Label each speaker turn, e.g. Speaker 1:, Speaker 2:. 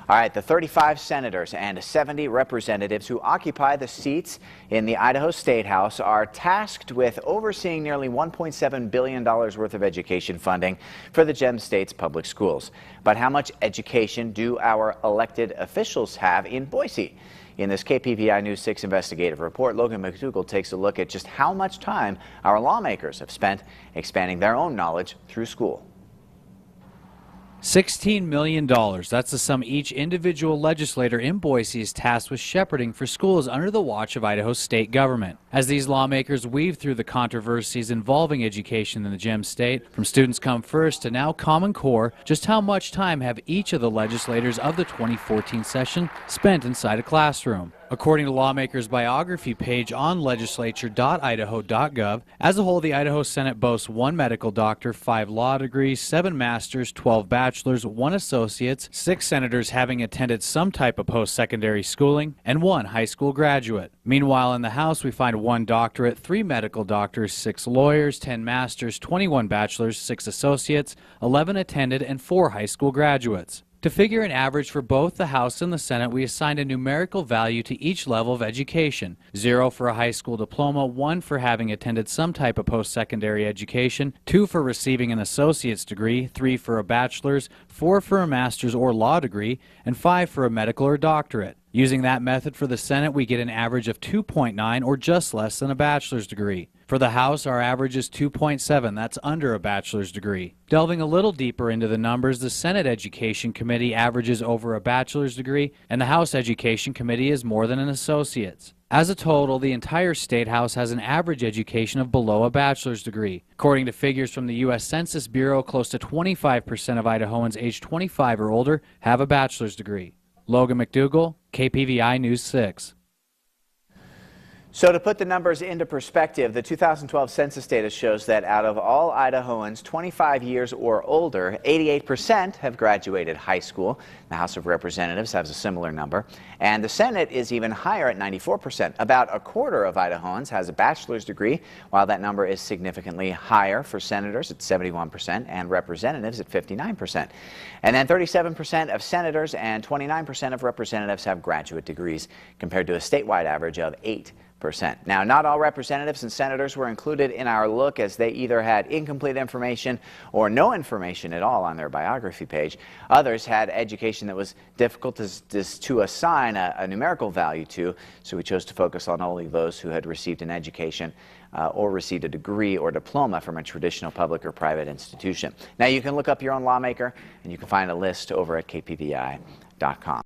Speaker 1: All right, the 35 senators and 70 representatives who occupy the seats in the Idaho State House are tasked with overseeing nearly $1.7 billion worth of education funding for the Gem State's public schools. But how much education do our elected officials have in Boise? In this KPVI News 6 investigative report, Logan McDougall takes a look at just how much time our lawmakers have spent expanding their own knowledge through school.
Speaker 2: $16 million. That's the sum each individual legislator in Boise is tasked with shepherding for schools under the watch of Idaho's state government. As these lawmakers weave through the controversies involving education in the Gem State, from Students Come First to now Common Core, just how much time have each of the legislators of the 2014 session spent inside a classroom? According to lawmakers' biography page on legislature.idaho.gov, as a whole, the Idaho Senate boasts 1 medical doctor, 5 law degrees, 7 masters, 12 bachelors, 1 associates, 6 senators having attended some type of post-secondary schooling, and 1 high school graduate. Meanwhile, in the House, we find 1 doctorate, 3 medical doctors, 6 lawyers, 10 masters, 21 bachelors, 6 associates, 11 attended, and 4 high school graduates. To figure an average for both the House and the Senate, we assigned a numerical value to each level of education. 0 for a high school diploma, 1 for having attended some type of post-secondary education, 2 for receiving an associate's degree, 3 for a bachelor's, 4 for a master's or law degree, and 5 for a medical or doctorate. Using that method for the Senate, we get an average of 2.9 or just less than a bachelor's degree. For the House, our average is 2.7. That's under a bachelor's degree. Delving a little deeper into the numbers, the Senate Education Committee averages over a bachelor's degree, and the House Education Committee is more than an associate's. As a total, the entire State House has an average education of below a bachelor's degree. According to figures from the U.S. Census Bureau, close to 25% of Idahoans aged 25 or older have a bachelor's degree. Logan McDougall, KPVI News 6.
Speaker 1: So to put the numbers into perspective, the 2012 census data shows that out of all Idahoans 25 years or older, 88% have graduated high school. The House of Representatives has a similar number, and the Senate is even higher at 94%. About a quarter of Idahoans has a bachelor's degree, while that number is significantly higher for senators at 71% and representatives at 59%. And then 37% of senators and 29% of representatives have graduate degrees, compared to a statewide average of 8%. Now, not all representatives and senators were included in our look, as they either had incomplete information or no information at all on their biography page. Others had education that was difficult to assign a numerical value to, so we chose to focus on only those who had received an education or received a degree or diploma from a traditional public or private institution. Now, you can look up your own lawmaker, and you can find a list over at kpvi.com.